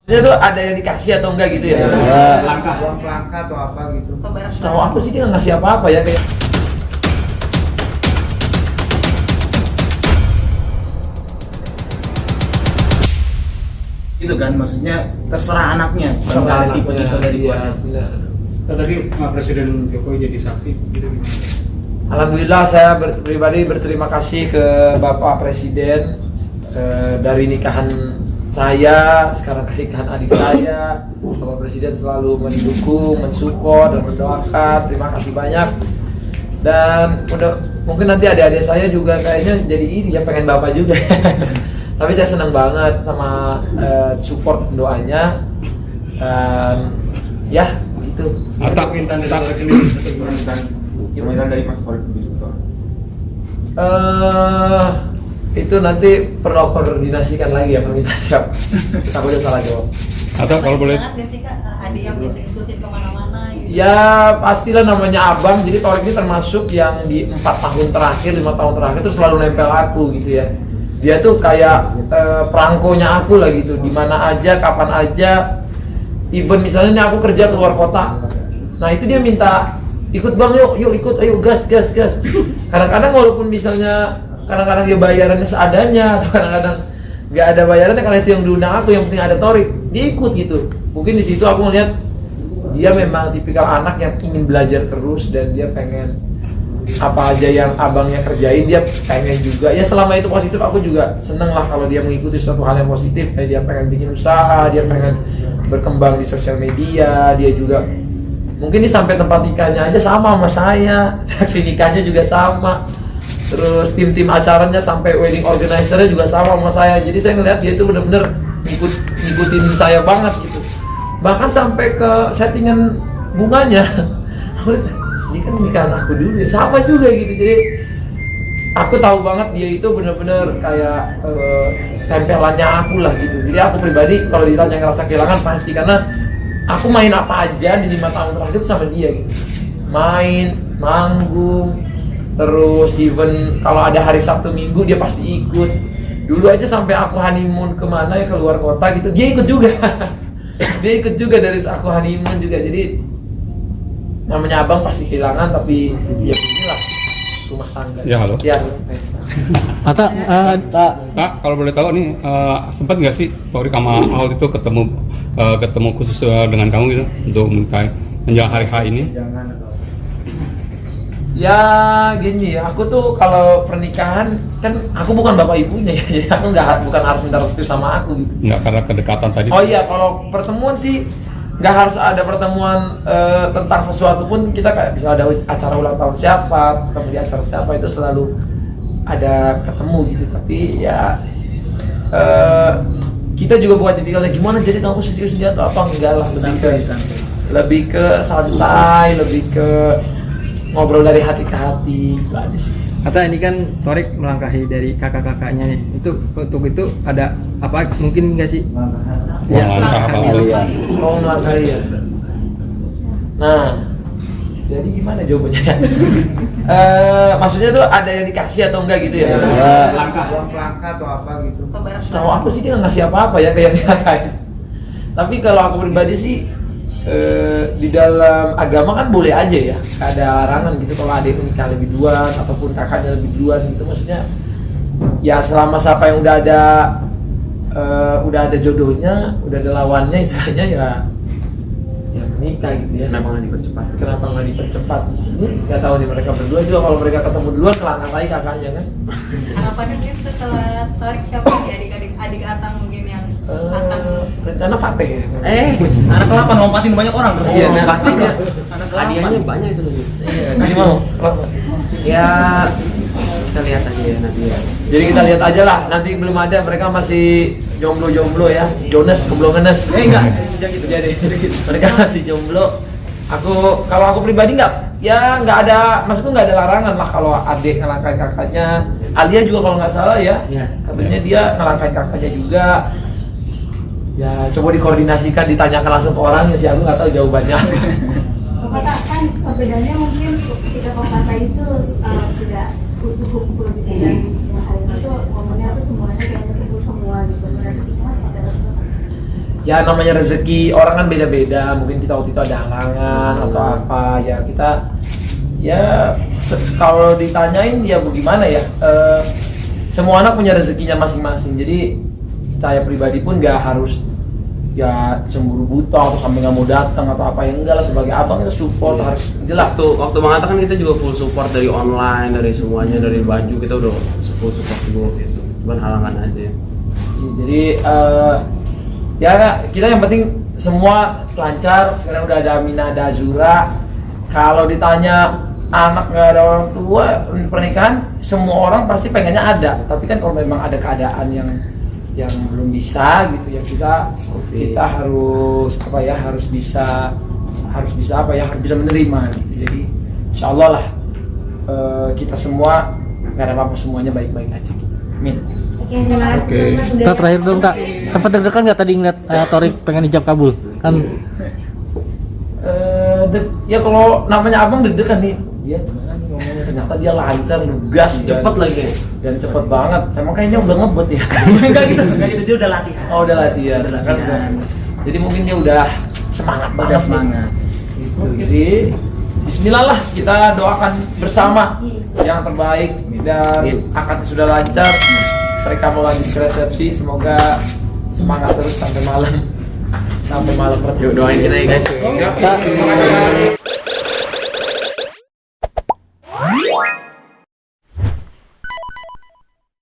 Dia tuh ada yang dikasih atau enggak gitu ya? Langkah uang pelangka atau apa gitu. Setahu aku sih dia nggak ngasih apa-apa ya kayak. Gitu kan, maksudnya terserah anaknya. Terserah Tipe dari iya. Tadi Presiden Jokowi jadi saksi gitu gimana? Alhamdulillah saya pribadi berterima kasih ke Bapak Presiden dari nikahan saya, sekarang nikahan adik saya. Bapak Presiden selalu mendukung, mensupport dan mendoakan. Terima kasih banyak. Dan mungkin nanti adik-adik saya juga kayaknya jadi ini ya pengen Bapak juga. Tapi saya senang banget sama support doanya. Ya gitu. Atau permintaan dari Presiden Gimana dari Mas Farid Bisuto? Itu nanti perlu koordinasikan lagi ya permintaan siap. Aku udah salah jawab. Atau kalau boleh Jangan gak sih Kak, adik yang bisa ikutin kemana-mana gitu. Ya pastilah namanya abang. Jadi Torik ini termasuk yang di 4 tahun terakhir, 5 tahun terakhir itu selalu nempel aku gitu ya. Dia tuh kayak perangkonya aku lah gitu. Dimana aja, kapan aja. Even misalnya nih aku kerja keluar kota. Nah itu dia minta ikut bang, yuk ikut, ayo gas. Kadang-kadang walaupun misalnya kadang-kadang dia bayarannya seadanya atau kadang-kadang nggak ada bayarannya karena itu yang diundang aku, yang penting ada Torik, dia ikut gitu. Mungkin di situ aku melihat dia memang tipikal anak yang ingin belajar terus dan dia pengen apa aja yang abangnya kerjain dia pengen juga. Ya selama itu positif aku juga seneng lah kalau dia mengikuti suatu hal yang positif. Kayak dia pengen bikin usaha, dia pengen berkembang di sosial media, dia juga mungkin ini sampai tempat nikahnya aja sama saya, saksi nikahnya juga sama, terus tim-tim acaranya sampai wedding organizer-nya juga sama saya. Jadi saya ngeliat dia itu bener-bener ngikutin saya banget gitu. Bahkan sampai ke settingan bunganya, ini kan nikahan aku dulu ya, sama juga gitu. Jadi aku tahu banget dia itu bener-bener kayak tempelannya aku lah gitu. Jadi aku pribadi kalau ditanya ngerasa kehilangan pasti, karena aku main apa aja di 5 tahun terakhir sama dia gitu. Main, manggung, terus even kalau ada hari Sabtu Minggu dia pasti ikut. Dulu aja sampai aku honeymoon kemana ya, keluar kota gitu, dia ikut juga. Dia ikut juga dari aku honeymoon juga. Jadi namanya abang pasti kehilangan, tapi ya beginilah rumah tangga. Ya, halo. Ya, Kak, kalau boleh tahu nih sempat nggak sih Torik sama Aul itu ketemu khusus dengan kamu gitu untuk menikahi menjelang hari H ini? ya gini, aku tuh kalau pernikahan kan aku bukan bapak ibunya ya, jadi aku bukan harus minta restu sama aku gitu. Nggak, karena kedekatan tadi. Oh iya, kalau pertemuan sih nggak harus ada pertemuan tentang sesuatu pun. Kita kayak bisa ada acara ulang tahun siapa, ketemu di acara siapa, itu selalu ada ketemu gitu. Tapi ya kita juga bukan tipikalnya gimana jadi kamu serius dia atau apa, enggak lah, lebih ke santai, lebih ke ngobrol dari hati ke hati gitu aja sih. Kata ini kan Torik melangkahi dari kakak-kakaknya nih. Itu untuk itu ada apa mungkin nggak sih? Langkah apa? Oh, melangkahi ya. Nah, jadi gimana jawabannya? Maksudnya tuh ada yang dikasih atau enggak gitu ya? Langkah uang pelangka atau apa gitu. Setahu aku sih dia nggak ngasih apa-apa ya kayak dinikahin. Tapi kalau aku pribadi sih di dalam agama kan boleh aja ya, nggak ada larangan gitu kalau ada yang nikah lebih duluan ataupun kakaknya lebih duluan gitu. Maksudnya ya selama siapa yang udah ada jodohnya, udah ada lawannya istilahnya ya menikah gitu ya. Kenapa nggak dipercepat? Ini nggak tahu nih, mereka berdua juga kalau mereka ketemu duluan kelangkah lagi kakaknya kan. Harapannya mungkin setelah Torik siapa nih adik Atang mungkin yang akan Rencana Fateh ya. Anak kelapa ngompatin banyak orang. Iya, nantinya Hadiahnya banyak itu nanti. iya, jadi mau Ya kita lihat aja ya nanti ya. jadi kita lihat aja lah, nanti belum ada, mereka masih jomblo ya, Jonas belum ngenes. Enggak, gitu. Jadi mereka masih jomblo. Kalau aku pribadi nggak ada, maksudku nggak ada larangan lah kalau adik ngelangkain kakaknya. Alia juga kalau nggak salah ya, katanya dia ngelangkain kakaknya juga. Ya coba dikoordinasikan, ditanyakan langsung ke orangnya sih, aku nggak tahu jawabannya apa. Bapak kan perbedaannya mungkin ketika kakak itu tidak butuh kumpul gitu ya. Yang hari itu momennya itu semuanya kayak terkumpul semua gitu. Berarti di sana seperti apa? ya namanya rezeki orang kan beda-beda, mungkin kita waktu itu ada halangan atau apa ya, kita ya kalau ditanyain ya bagaimana ya, semua anak punya rezekinya masing-masing. Jadi saya pribadi pun nggak harus ya cemburu buta atau sampai nggak mau datang atau apa, yang enggak lah, sebagai abang kita support harus jelas. Waktu mengatakan kita juga full support dari online, dari semuanya, dari baju kita udah full support juga gitu. Cuman halangan aja. Jadi ya kita yang penting semua lancar. Sekarang udah ada Amina, ada Azura. Kalau ditanya anak nggak ada orang tua pernikahan, semua orang pasti pengennya ada. Tapi kan kalau memang ada keadaan yang belum bisa gitu ya, kita harus apa ya, harus bisa apa ya, harus bisa menerima gitu. Jadi insya Allah lah kita semua nggak ada apa-apa, semuanya baik-baik aja gitu. Amin. Oke. Tak terakhir dong Kak, tempat deg-degan nggak tadi ngeliat Torik pengen ijab kabul kan? Ya kalau namanya abang deg-degan nih, dia gimana nih ngomongnya, ternyata dia lancar, lugas, Cepet lagi. dan cepet banget. Emang kayaknya udah ngebet ya. Enggak gitu, dia udah latihan. Oh udah latihan. Kan udah. Jadi mungkin dia udah semangat banget. semangat. Gitu. Jadi Bismillah lah, kita doakan bersama yang terbaik dan akad sudah lancar. Mereka mau lanjut ke resepsi, semoga semangat terus sampai malam. Sampai malam. Yuk doain kita ya guys. Terima kasih.